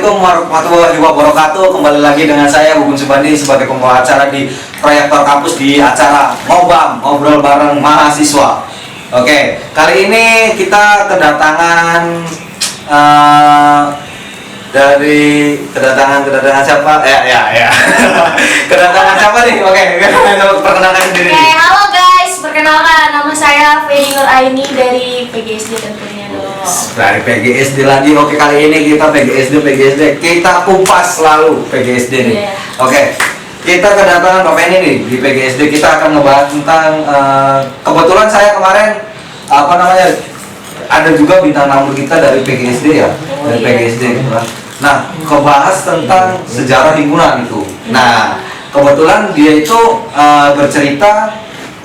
Assalamualaikum warahmatullahi wabarakatuh. Kembali lagi dengan saya Bubun Subandi sebagai pembawa acara di Proyektor Kampus di acara Ngobam, ngobrol bareng mahasiswa. Oke, kali ini kita kedatangan kedatangan siapa? Ya. Kedatangan siapa nih? Oke, perkenalkan sendiri. Oke, halo guys, perkenalkan nama saya Feni Nur Aini dari PGSD tentunya dong. Dari PGSD lagi. Oke, kali ini kita PGSD kita kupas selalu PGSD nih. Yeah. Oke, kita kedatangan Bapak ini nih di PGSD. Kita akan ngebahas tentang kebetulan saya kemarin ada juga bintang tamu kita dari PGSD ya, dari PGSD gitu kan. Nah, kebahas tentang sejarah himpunan itu. Nah, kebetulan dia itu bercerita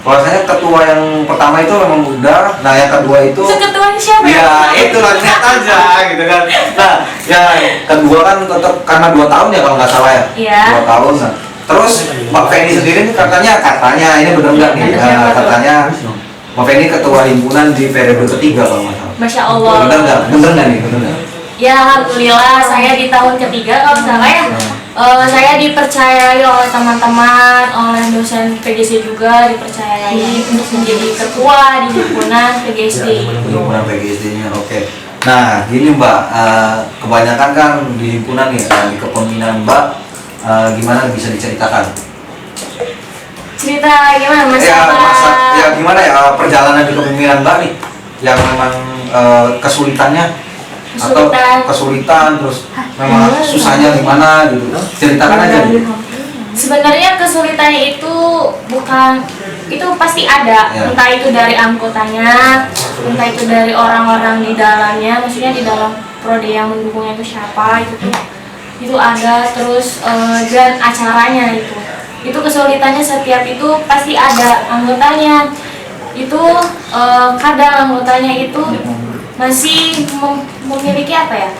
bahwasanya ketua yang pertama itu memang muda, nah yang kedua itu ketuanya siapa? Ya itu lihat aja gitu kan. Nah, yang kedua kan tetap karena 2 tahun ya kalau nggak salah ya. Iya. 2 tahun. Nah, terus Mbak Feni sendiri nih katanya ini benar nggak nih? Katanya Mbak Feni ketua himpunan di periode ketiga kalau nggak salah. Masya Allah. Benar nggak nih? Ya alhamdulillah saya di tahun ketiga kalau salah ya. Saya dipercayai oleh teman-teman, oleh dosen PGSD juga dipercayai untuk menjadi ketua di himpunan PGSD. Himpunan PGSD-nya, oke. Nah, gini Mbak, kebanyakan kan di himpunan nih, di kepemimpinan Mbak, gimana bisa diceritakan? Cerita gimana Mas? Gimana ya perjalanan di kepemimpinan Mbak nih, yang memang kesulitannya? Atau kesulitan terus memang susahnya gimana gitu, ceritakan aja gitu. Sebenarnya kesulitannya itu pasti ada ya. Entah itu dari anggotanya, entah itu dari orang-orang di dalamnya, maksudnya di dalam prodi yang mendukungnya itu siapa, itu ada. Terus dan acaranya itu kesulitannya setiap itu pasti ada anggotanya itu. Kadang anggotanya itu masih memiliki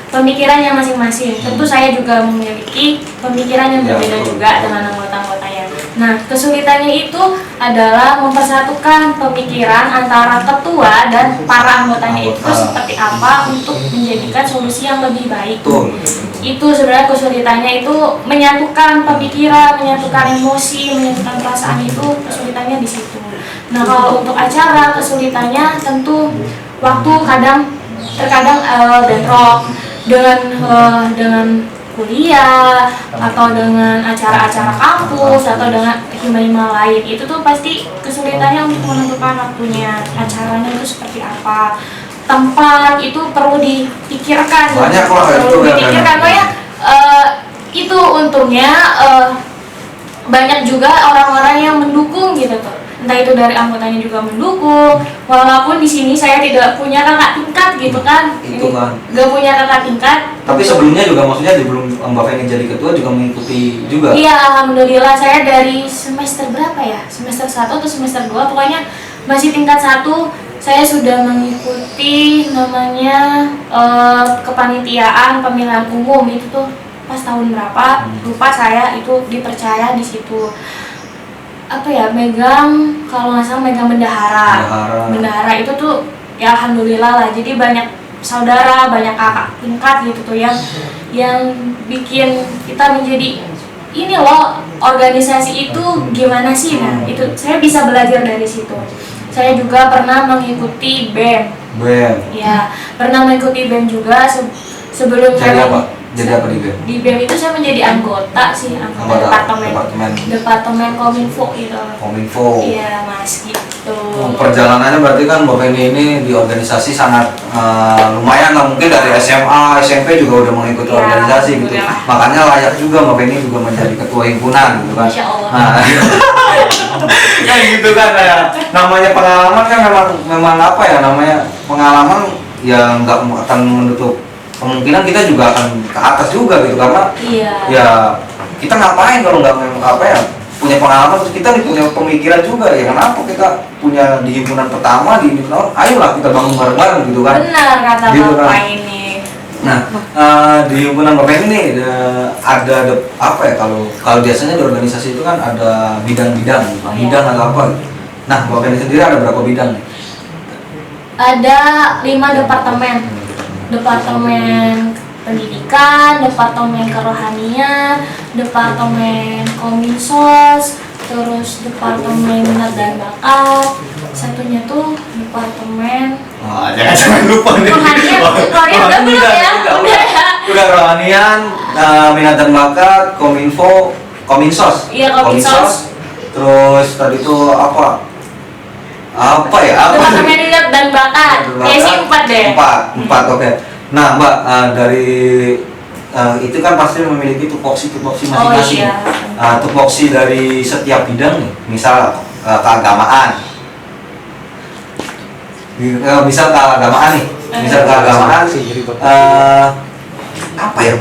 pemikirannya masing-masing. Tentu saya juga memiliki pemikiran yang berbeda juga dengan anggota-anggotanya. Nah, kesulitannya itu adalah mempersatukan pemikiran antara ketua dan para anggotanya itu seperti apa untuk menjadikan solusi yang lebih baik. Itu sebenarnya kesulitannya itu menyatukan pemikiran, menyatukan emosi, menyatukan perasaan, itu kesulitannya di situ. Nah, kalau untuk acara kesulitannya tentu waktu terkadang bentrok dengan kuliah atau dengan acara-acara kampus atau dengan hima-hima lain. Itu tuh pasti kesulitannya untuk menentukan waktunya, acaranya itu seperti apa, tempat itu perlu dipikirkan. Banyak lah perlu dipikirkan itu untungnya banyak juga orang-orang yang mendukung gitu tuh. Entah itu dari anggotanya juga mendukung, walaupun di sini saya tidak punya kakak tingkat gitu kan. Gak punya kakak tingkat. Tapi sebelumnya juga maksudnya sebelum Mbak Feni jadi ketua juga mengikuti juga. Iya, alhamdulillah saya dari semester berapa ya? Semester 1 atau semester 2, pokoknya masih tingkat 1 saya sudah mengikuti namanya kepanitiaan pemilihan umum. Itu tuh pas tahun berapa? Lupa saya, itu dipercaya di situ. Megang, kalau nggak salah megang bendahara itu tuh ya alhamdulillah lah. Jadi banyak saudara, banyak kakak tingkat gitu tuh yang bikin kita menjadi ini loh, organisasi itu gimana sih. Nah, itu saya bisa belajar dari situ. Saya juga pernah mengikuti BEM. Ya, pernah mengikuti BEM juga sebelum Jadi apa di BEM? Di BEM itu saya menjadi anggota departemen Kominfo gitu. Kominfo. Iya Mas, gitu. Perjalanannya berarti kan Mbak Feni ini di organisasi sangat lumayan lah, mungkin dari SMA, SMP juga udah mengikuti organisasi gitu. Makanya layak juga Mbak Feni juga menjadi ketua himpunan gitu kan. Masya Allah. Nah, gitu kan ya. Namanya pengalaman kan memang namanya pengalaman ya nggak akan menutup kemungkinan kita juga akan ke atas juga gitu, karena ya kita ngapain kalau nggak punya pengalaman, terus kita punya pemikiran juga ya. Kenapa kita punya di himpunan pertama di himpunan, ayolah kita bangun bareng-bareng gitu kan. Benar kata gitu Bapak kan. ini. Nah, di himpunan Bapak ini ada kalau biasanya di organisasi itu kan ada bidang-bidang atau apa gitu. Nah, Bapak ini sendiri ada berapa bidang nih? Ada 5 departemen pendidikan, departemen kerohanian, departemen kominsos, terus departemen minat dan bakat, satunya tuh departemen jangan lupa nih. rohanian. Udah belum ya? Udah ya. Udah rohanian, minat dan bakat, kominsos. Iya, kominsos. Terus tadi tuh apa ya? Departemen minat dan bakat. Kayaknya sih 4 deh. 4, oke. Nah, Mbak, dari itu kan pasti memiliki tupoksi masing-masing. Oh, iya. Tupoksi dari setiap bidang nih, misal keagamaan. Misal keagamaan nih, apa ya?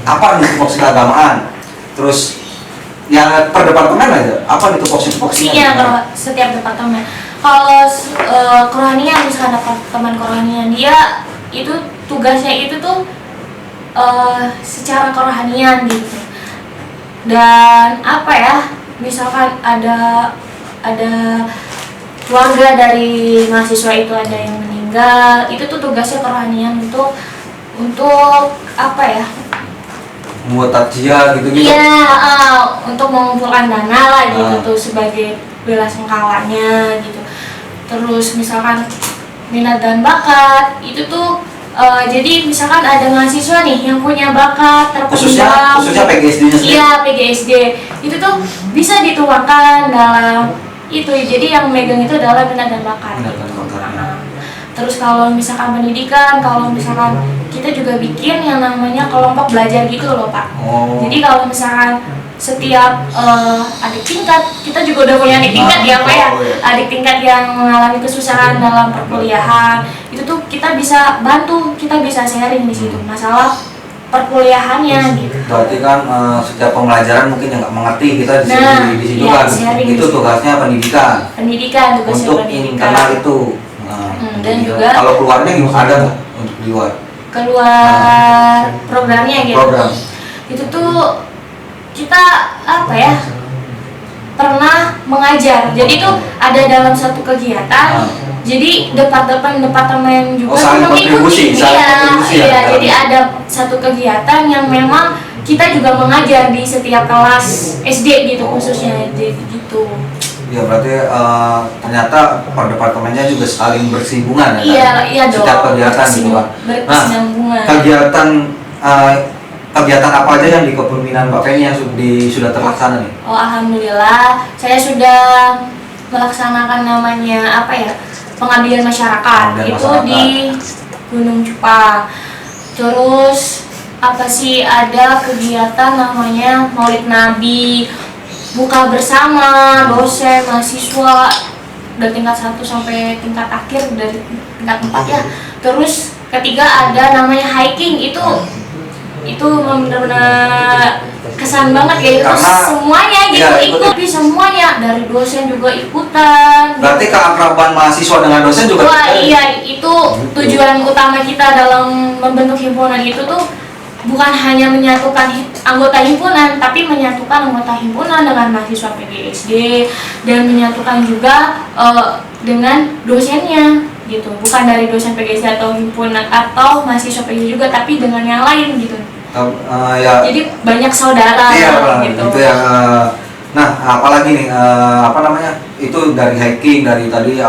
Apa nih tupoksi keagamaan? Terus yang per departemen aja, apa nih tupoksinya? Iya, kalau setiap departemen. Kalau kerohanian, misalkan departemen kerohanian, dia itu tugasnya itu tuh secara kerohanian gitu. Dan apa ya, misalkan ada keluarga dari mahasiswa itu ada yang meninggal, itu tuh tugasnya kerohanian untuk apa ya, buat takziah gitu-gitu. Iya, untuk mengumpulkan dana lah gitu tuh sebagai bela sungkawanya gitu. Terus misalkan minat dan bakat itu tuh jadi misalkan ada mahasiswa nih yang punya bakat terpendam, khususnya PGSD-nya sendiri. Iya, PGSD itu tuh bisa dituangkan dalam itu. Jadi yang megang itu adalah minat dan bakat. Terus kalau misalkan pendidikan, kalau misalkan kita juga bikin yang namanya kelompok belajar gitu loh Pak. Jadi kalau misalkan setiap adik tingkat, kita juga udah punya adik tingkat ya Pak ya. Adik tingkat yang mengalami kesusahan dalam perkuliahan, itu tuh kita bisa bantu, kita bisa sharing di situ masalah perkuliahannya gitu. Berarti kan setiap pembelajaran mungkin yang nggak mengerti kita di situ kan. Itu tugasnya pendidikan. Tugasnya untuk pendidikan. internal itu. Dan juga kalau keluarnya gimana, ada nggak untuk di luar? Keluar programnya gitu. Program. Itu tuh kita apa ya, pernah mengajar. Jadi tuh ada dalam satu kegiatan. Jadi departemen juga mengikuti. Iya. Jadi ada satu kegiatan yang memang kita juga mengajar di setiap kelas SD gitu khususnya. Jadi gitu. Ya berarti ternyata per departemennya juga saling bersinggungan ya. Iya dong. Setiap kegiatan gitu kan. Berkesinambungan. Kegiatan apa aja yang di kepemimpinan Mbak Penny yang sudah terlaksana nih? Oh, alhamdulillah saya sudah melaksanakan namanya apa ya, pengabdian masyarakat. Di Gunung Cupang. Terus apa sih, ada kegiatan namanya Maulid Nabi, buka bersama dosen, mahasiswa dari tingkat 1 sampai tingkat akhir, dari tingkat 4 ya. Terus ketiga ada namanya hiking, itu benar-benar kesan banget ya, itu semuanya gitu ikut, semuanya dari dosen juga ikutan. Berarti keakraban mahasiswa dengan dosen juga. Wah iya, itu tujuan utama kita dalam membentuk himpunan itu tuh bukan hanya menyatukan anggota himpunan, tapi menyatukan anggota himpunan dengan mahasiswa PGSD dan menyatukan juga dengan dosennya gitu. Bukan dari dosen PGSD atau himpunan atau mahasiswa PGSD juga, tapi dengan yang lain gitu. Ya. Jadi banyak saudara gitu. Itu ya. Nah, apalagi nih itu dari hiking, dari tadi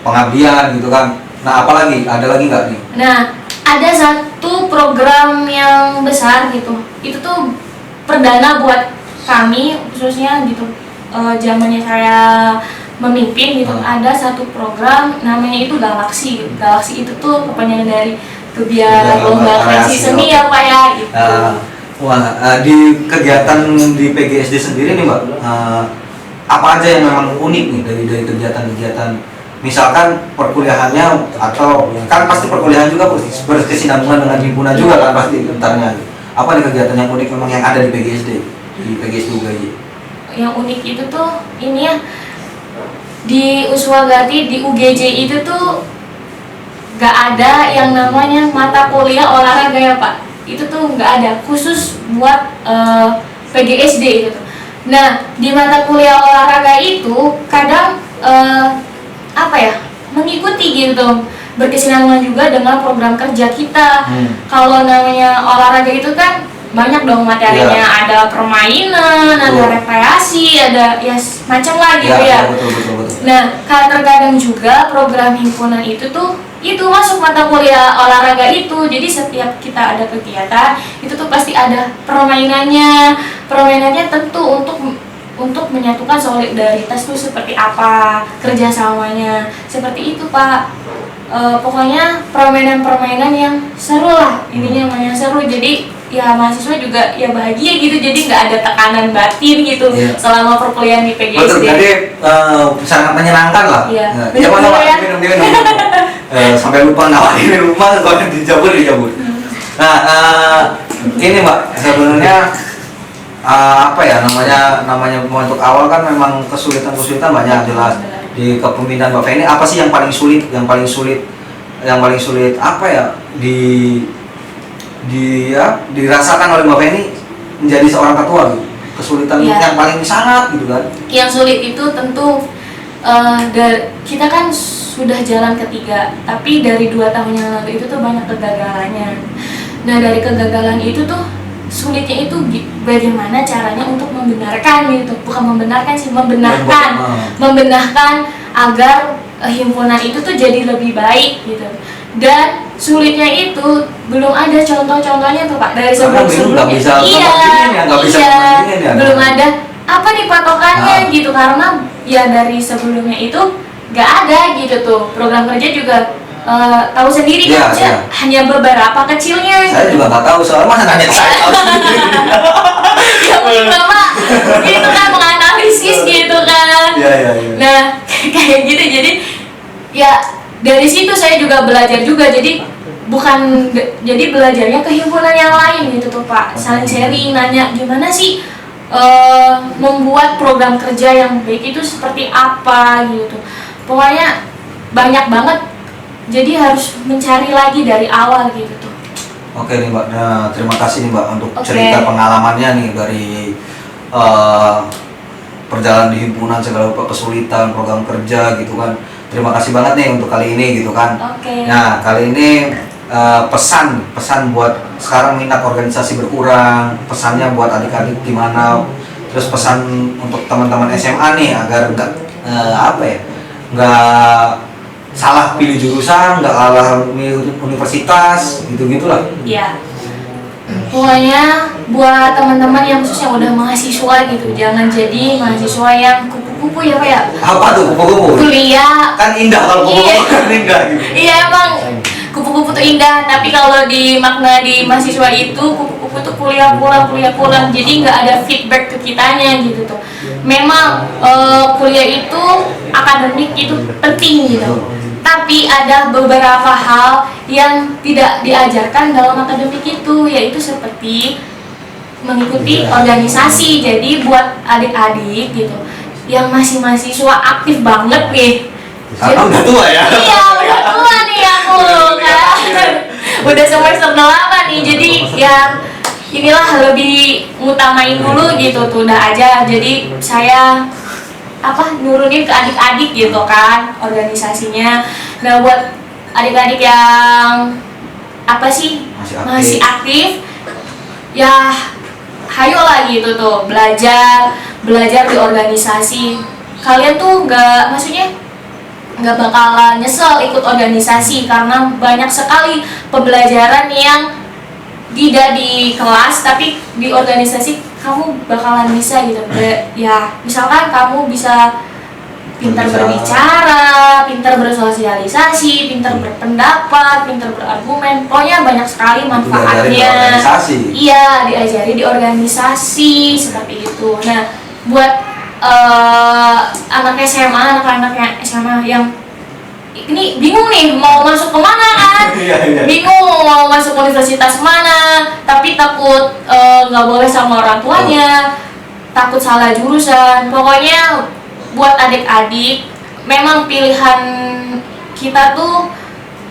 pengabdian gitu kan. Nah, apalagi ada lagi nggak nih? Nah, ada satu program yang besar gitu, itu tuh perdana buat kami khususnya gitu, zamannya saya memimpin gitu. Ada satu program namanya itu Galaksi. Galaksi itu tuh kepanjangan dari kegiatan lomba kreasi seni ya Pak ya gitu. Di kegiatan di PGSD sendiri nih Mbak, apa aja yang memang unik nih dari kegiatan-kegiatan? Misalkan perkuliahannya, atau kan pasti perkuliahan juga berkesinambungan dengan himpunan juga kan pasti entarnya. Apa nih kegiatan yang unik memang yang ada di PGSD UGY? Yang unik itu tuh ini ya, di Uswagati di UGJ itu tuh gak ada yang namanya mata kuliah olahraga ya Pak. Itu tuh gak ada, khusus buat PGSD itu. Nah, di mata kuliah olahraga itu kadang mengikuti gitu berkesinambungan juga dengan program kerja kita. Kalau namanya olahraga itu kan banyak dong materinya, ada permainan, ada rekreasi, ada ya macam lah gitu ya. Betul. Nah, terkadang juga program himpunan itu tuh masuk mata kuliah olahraga itu. Jadi setiap kita ada kegiatan itu tuh pasti ada permainannya. Permainannya tentu untuk menyatukan solidaritas tuh seperti apa, kerjasamanya seperti itu Pak. Pokoknya permainan-permainan yang seru lah, intinya yang seru. Jadi ya mahasiswa juga ya bahagia gitu, jadi nggak ada tekanan batin gitu selama perkuliahan di PGSD. Betul, jadi sangat menyenangkan lah. Minum sampai lupa nawarin minuman, kalau dijabur. Nah, ini Mbak, sebenarnya apa ya namanya untuk awal kan memang kesulitan banyak jelas. Di kepemimpinan Mbak Feni apa sih yang paling sulit apa ya dirasakan oleh Mbak Feni menjadi seorang ketua gitu, kesulitan yang paling sangat gitu kan? Yang sulit itu tentu kita kan sudah jalan ketiga, tapi dari 2 tahun yang lalu itu tuh banyak kegagalannya. Nah, dari kegagalan itu tuh sulitnya itu bagaimana caranya untuk membenarkan gitu, bukan membenarkan sih, membenahkan agar himpunan itu tuh jadi lebih baik gitu. Dan sulitnya itu belum ada contoh-contohnya tuh Pak dari sebelum-sebelumnya. Belum ada apa nih patokannya gitu, karena ya dari sebelumnya itu nggak ada gitu tuh. Program kerja juga tahu sendiri kan, hanya beberapa kecilnya. Saya juga nggak tahu, soalnya masa nanya saya tahu sendiri. Ya mungkin Bapak gitu kan menganalisis gitu kan. Nah kayak gitu, jadi ya dari situ saya juga belajar juga, jadi belajarnya ke himpunan yang lain gitu tuh Pak, saling sharing, nanya gimana sih membuat program kerja yang baik itu seperti apa gitu. Pokoknya banyak banget, jadi harus mencari lagi dari awal gitu tuh. Oke nih Mbak, nah terima kasih nih Mbak untuk cerita pengalamannya nih dari perjalanan di himpunan, segala kesulitan program kerja gitu kan. Terima kasih banget nih untuk kali ini gitu kan. Nah kali ini pesan buat sekarang minat organisasi berkurang, pesannya buat adik-adik gimana, terus pesan untuk teman-teman SMA nih agar nggak salah pilih jurusan, nggak salah milih universitas gitu-gitulah. Iya. Pokoknya buat teman-teman yang khususnya udah mahasiswa gitu, jangan jadi mahasiswa yang kupu-kupu ya Pak ya. Apa tuh kupu-kupu? Kuliah kan indah, kalau kupu-kupu kan indah gitu. Iya emang kupu-kupu tuh indah, tapi kalau di makna di mahasiswa itu kupu-kupu tuh kuliah pulang, jadi nggak ada feedback ke kitanya gitu tuh. Memang kuliah itu akademik itu penting gitu, tapi ada beberapa hal yang tidak diajarkan dalam akademik itu, yaitu seperti mengikuti organisasi. Jadi buat adik-adik gitu yang masih mahasiswa aktif banget nih. Udah tua ya? Iya, udah tua nih aku kan. Udah semester 8 nih, jadi ya inilah lebih ngutamain dulu gitu tuh udah aja. Jadi saya nurunin ke adik-adik gitu kan organisasinya. Nah buat adik-adik yang masih aktif ya hayo lah gitu tuh belajar di organisasi. Kalian tuh nggak bakalan nyesel ikut organisasi, karena banyak sekali pembelajaran yang tidak di kelas tapi di organisasi kamu bakalan bisa gitu. Ya misalkan kamu bisa pintar berbicara, pintar bersosialisasi, pintar berpendapat, pintar berargumen, pokoknya banyak sekali manfaatnya. Iya, diajari di organisasi seperti itu. Nah buat anak SMA yang ini bingung nih mau masuk kemana kan, bingung mau masuk universitas mana, tapi takut nggak boleh sama orang tuanya, takut salah jurusan. Pokoknya buat adik-adik, memang pilihan kita tuh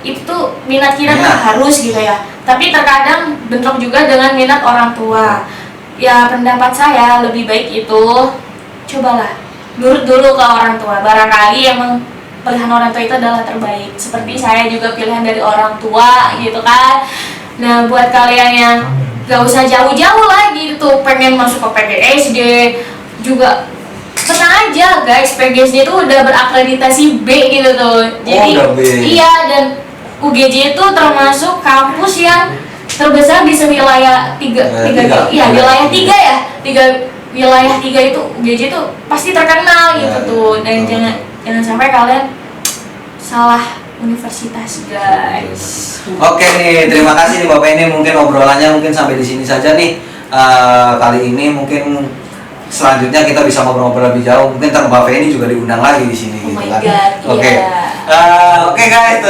itu minat kita tuh harus gitu ya, tapi terkadang bentrok juga dengan minat orang tua. Ya pendapat saya lebih baik itu cobalah nurut dulu ke orang tua, barangkali emang pilihan orang tua itu adalah terbaik. Seperti saya juga pilihan dari orang tua gitu kan. Nah buat kalian yang gak usah jauh-jauh lagi gitu, pengen masuk ke PGSD juga tenang aja guys, PGSD itu udah berakreditasi B gitu tuh. Jadi iya, dan UGJ itu termasuk kampus yang terbesar di sewilayah wilayah 3 ya. Wilayah 3 itu UGJ itu pasti terkenal gitu tuh. Dan jangan sampai kalian salah universitas guys. Oke nih, terima kasih nih Bapak ini, mungkin obrolannya mungkin sampai di sini saja nih. Kali ini mungkin selanjutnya kita bisa ngobrol-ngobrol lebih jauh. Mungkin ntar Mbak Feni juga diundang lagi di sini gitu kan. Oke. Oke guys,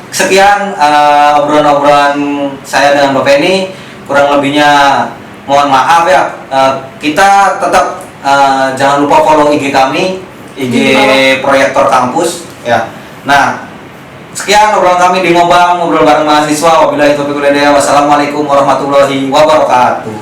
sekian obrolan-obrolan saya dengan Mbak Feni. Kurang lebihnya mohon maaf ya. Kita tetap jangan lupa follow IG kami, IG Proyektor Kampus ya. Nah, sekian obrolan kami di Ngobam, ngobrol bareng mahasiswa. Wabillahi taufiq wal hidayah. Wassalamualaikum warahmatullahi wabarakatuh.